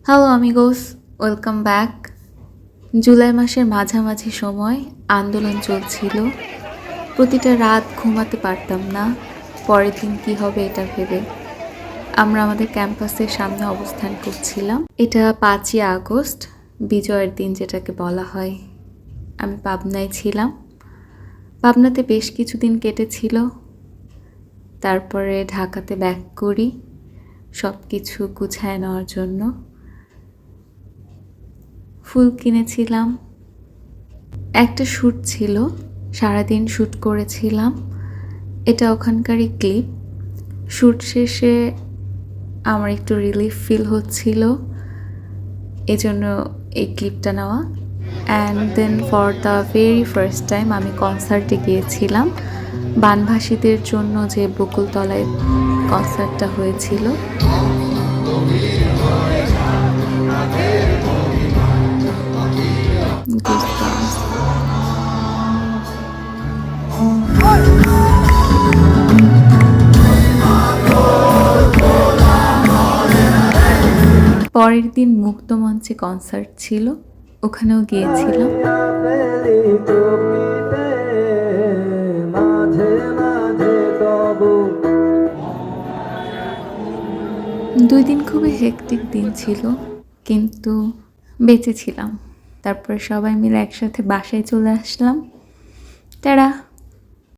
Hello amigos, welcome back. July মাসের মাঝামাঝি সময় আন্দোলন চলছিল। প্রতিটা রাত ঘুমাতে পারতাম না, পরের দিন কী হবে এটা ভেবে। আমরা আমাদের ক্যাম্পাসের সামনে অবস্থান করছিলাম। এটা 5ই আগস্ট, বিজয়ের দিন যেটাকে বলা হয়। আমি পাবনায় ছিলাম। পাবনাতে বেশ কিছুদিন কেটেছিল, তারপরে ঢাকাতে ব্যাক করি সব কিছু গুছায় নেওয়ার জন্য। ফুল কিনেছিলাম, একটা শ্যুট ছিল, সারাদিন শ্যুট করেছিলাম। এটা ওখানকারই ক্লিপ। শ্যুট শেষে আমার একটু রিলিফ ফিল হচ্ছিল, এজন্য এই ক্লিপটা নেওয়া। And then for the very first time আমি কনসার্টে গিয়েছিলাম, বানভাসীদের জন্য যে বকুলতলায় কনসার্টটা হয়েছিল। পরের দিন মুক্তমঞ্চে কনসার্ট ছিল, ওখানেও গিয়েছিলাম। 2 দিন খুবই হেক্টিক দিন ছিল, কিন্তু বেঁচে ছিলাম। তারপরে সবাই মিলে একসাথে বাসায় চলে আসলাম। টাটা।